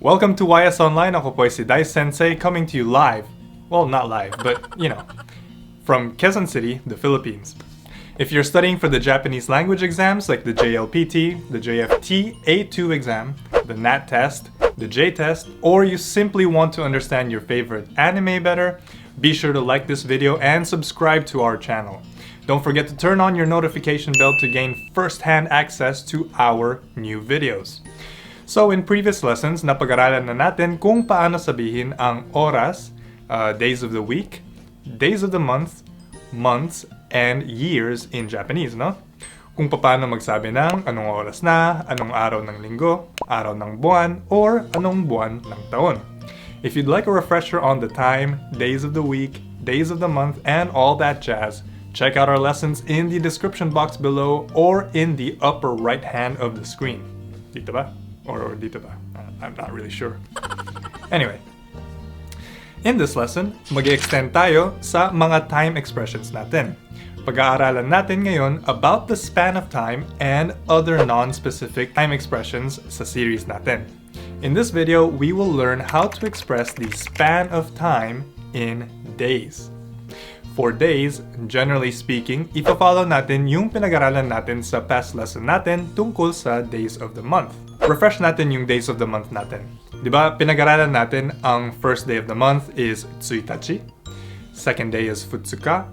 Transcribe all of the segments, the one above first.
Welcome to YS Online. Ako po si Sensei coming to you live. Well, not live, but from Quezon City, the Philippines. If you're studying for the Japanese language exams like the JLPT, the JFT A2 exam, the NAT-Test, the J-Test, or you simply want to understand your favorite anime better, be sure to like this video and subscribe to our channel. Don't forget to turn on your notification bell to gain first-hand access to our new videos. So in previous lessons, napag-aralan na natin kung paano sabihin ang oras, days of the week, days of the month, months, and years in Japanese, no? Kung paano magsabi ng anong oras na, anong araw ng linggo, araw ng buwan, or anong buwan ng taon. If you'd like a refresher on the time, days of the week, days of the month, and all that jazz, check out our lessons in the description box below or in the upper right hand of the screen. Dito ba? Or dito ba? I'm not really sure. Anyway, in this lesson, mag-extend tayo sa mga time expressions natin. Pag-aaralan natin ngayon about the span of time and other non-specific time expressions sa series natin. In this video, we will learn how to express the span of time in days. For days, generally speaking, ipa-follow natin yung pinag-aralan natin sa past lesson natin tungkol sa days of the month. Refresh natin yung days of the month natin. Diba, pinag-aralan natin ang first day of the month is Tsuitachi, second day is Futsuka,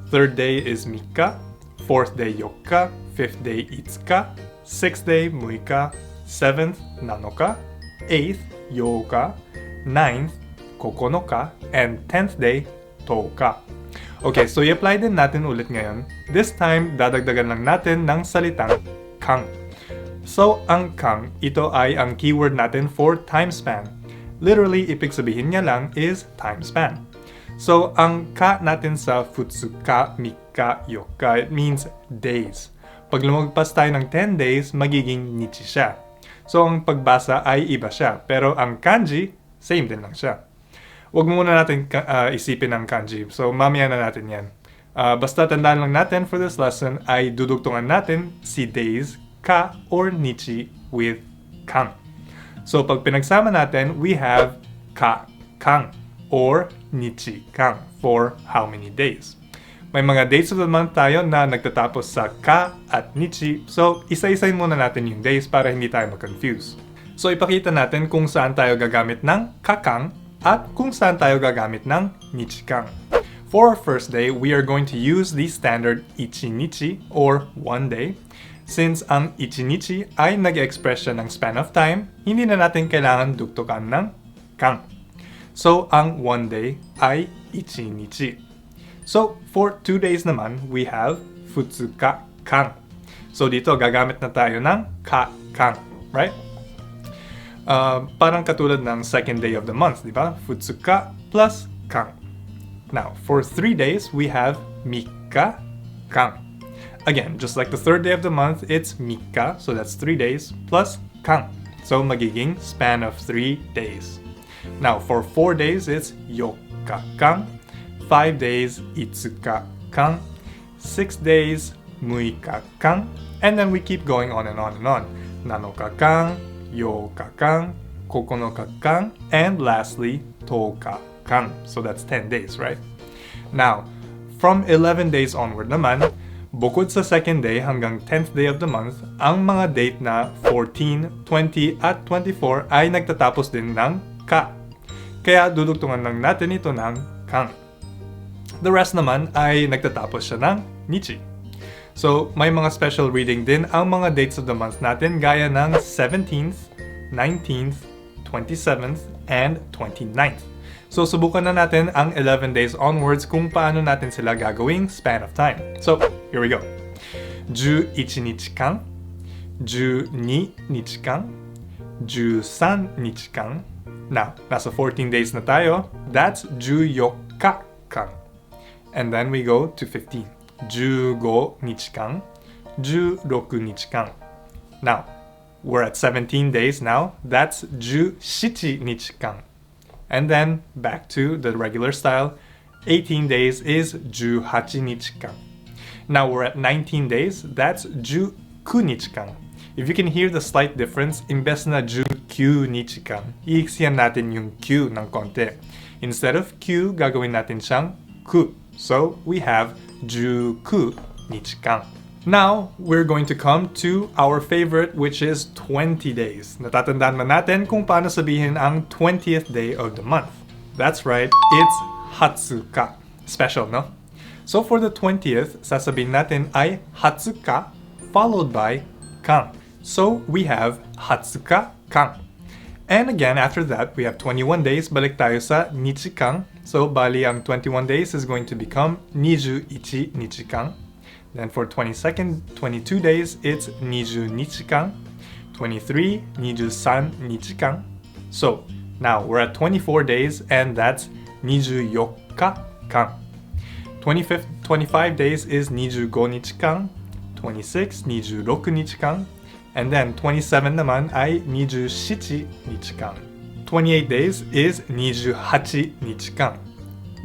third day is Mika, fourth day Yokka, fifth day Itsuka, sixth day Muika, seventh Nanoka, eighth Youka, ninth Kokonoka, and 10th day Touka. Okay, so i-apply din natin ulit ngayon. This time, dadagdagan lang natin ng salitang kang. So, ang kang, ito ay ang keyword natin for time span. Literally, ibig sabihin niya lang is time span. So, ang ka natin sa Futsuka, Mika, Yokka, it means days. Pag lumagpas tayo ng 10 days, magiging nichi siya. So, ang pagbasa ay iba siya. Pero ang kanji, same din lang siya. Huwag muna natin isipin ang kanji. So, mamaya na natin yan. Basta tandaan lang natin for this lesson ay dudugtungan natin si days, ka, or nichi with kang. So, pag pinagsama natin, we have ka, kang, or nichi, kang for how many days. May mga days of the month tayo na nagtatapos sa ka at nichi. So, isa-isayin muna natin yung days para hindi tayo mag-confuse. So, ipakita natin kung saan tayo gagamit ng kakang at kung saan tayo gagamit ng nichikang. For our first day, we are going to use the standard ichinichi or one day. Since ang ichinichi ay nag-express siya ng span of time, hindi na natin kailangan dugtukan ng kang. So, ang one day ay ichinichi. So, for 2 days naman, we have futsuka kang. So, dito gagamit na tayo ng ka kang, right? Parang katulad ng second day of the month, di ba? Futsuka plus kang. Now, for 3 days, we have mika kang. Again, just like the third day of the month, it's mika, so that's 3 days, plus kang. So, magiging span of 3 days. Now, for 4 days, it's yokka kang. 5 days, itsuka kang. 6 days, muika kang. And then we keep going on and on and on. Nanoka kang, yoka kang, kokonoka kang, and lastly, touka kang. So that's 10 days, right? Now, from 11 days onward naman, bukod sa second day hanggang 10th day of the month, ang mga date na 14, 20, at 24 ay nagtatapos din ng ka. Kaya dudugtungan lang natin ito ng kang. The rest naman ay nagtatapos siya ng nichi. So, may mga special reading din ang mga dates of the month natin gaya ng 17th, 19th, 27th, and 29th. So, subukan na natin ang 11 days onwards kung paano natin sila gagawing span of time. So, here we go. 11日間、12日間、13日間. Now, nasa 14 days na tayo. That's 14日間. And then we go to 15. 15日間、16日間. Now, we're at 17 days now. That's 17日間. And then back to the regular style, 18 days is 18日間. Now we're at 19 days, that's 19日間. If you can hear the slight difference, imbes na 19 Q nichikan. Iiksiyan natin yung Q ng konti. Instead of Q, gagawin natin siyang ku. So, we have juku nichikan. Now, we're going to come to our favorite, which is 20 days. Natatandaan ba natin kung paano sabihin ang 20th day of the month? That's right, it's Hatsuka. Special, no? So for the 20th, sasabihin natin ay Hatsuka followed by kan. So we have Hatsuka kan. And again, after that, we have 21 days. Balik tayo sa nichikan. So bali ang 21 days is going to become 21 nichikan. Then for 22nd, 22 days, it's 20 nichikan. 23, 23 nichikan. So now we're at 24 days, and that's 24 kan. 25 days is 25 nichikan. 26, 26 nichikan. And then 27 naman ay 27 nichikan. 28 days is 28 nichikan.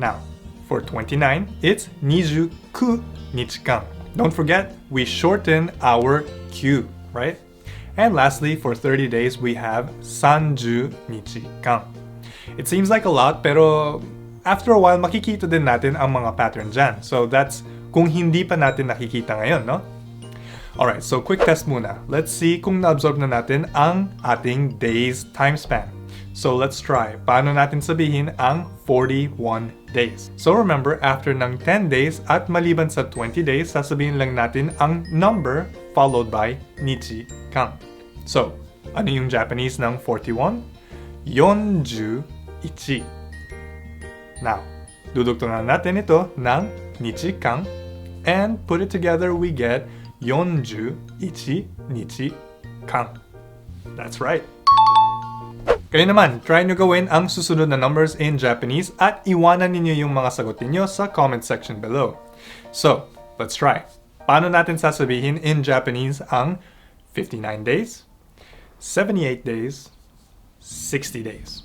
Now, for 29, it's 29 nichikan. Don't forget, we shorten our Q, right? And lastly, for 30 days, we have 30 nichikan. It seems like a lot, pero after a while, makikita din natin ang mga pattern dyan. So that's kung hindi pa natin nakikita ngayon, no? Alright, so quick test muna. Let's see kung na-absorb na natin ang ating day's time span. So let's try. Paano natin sabihin ang 41 days? So remember, after ng 10 days at maliban sa 20 days, sasabihin lang natin ang number followed by nichikan. So, ano yung Japanese ng 41? 41. Now, dudugtungan natin ito ng nichikan and put it together, we get 41 nichikan. That's right. Kayo naman, try nyo gawin ang susunod na numbers in Japanese at iwanan ninyo yung mga sagot ninyo sa comment section below. So, let's try. Paano natin sasabihin in Japanese ang 59 days, 78 days, 60 days?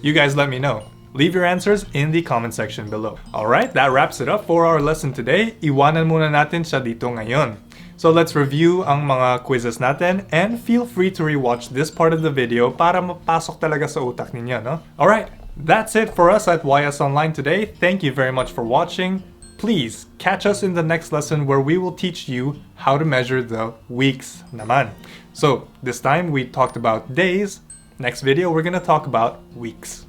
You guys let me know. Leave your answers in the comment section below. Alright, that wraps it up for our lesson today. Iwanan muna natin siya dito ngayon. So let's review ang mga quizzes natin and feel free to rewatch this part of the video para mapasok talaga sa utak ninyo, no? Alright, that's it for us at YS Online today. Thank you very much for watching. Please catch us in the next lesson where we will teach you how to measure the weeks naman. So this time we talked about days. Next video we're gonna talk about weeks.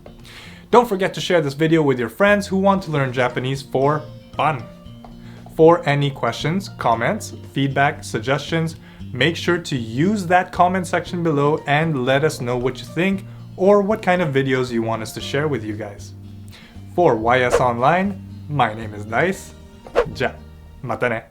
Don't forget to share this video with your friends who want to learn Japanese for fun. For any questions, comments, feedback, suggestions, make sure to use that comment section below and let us know what you think or what kind of videos you want us to share with you guys. For YS Online, my name is Dice. Ja, mata ne.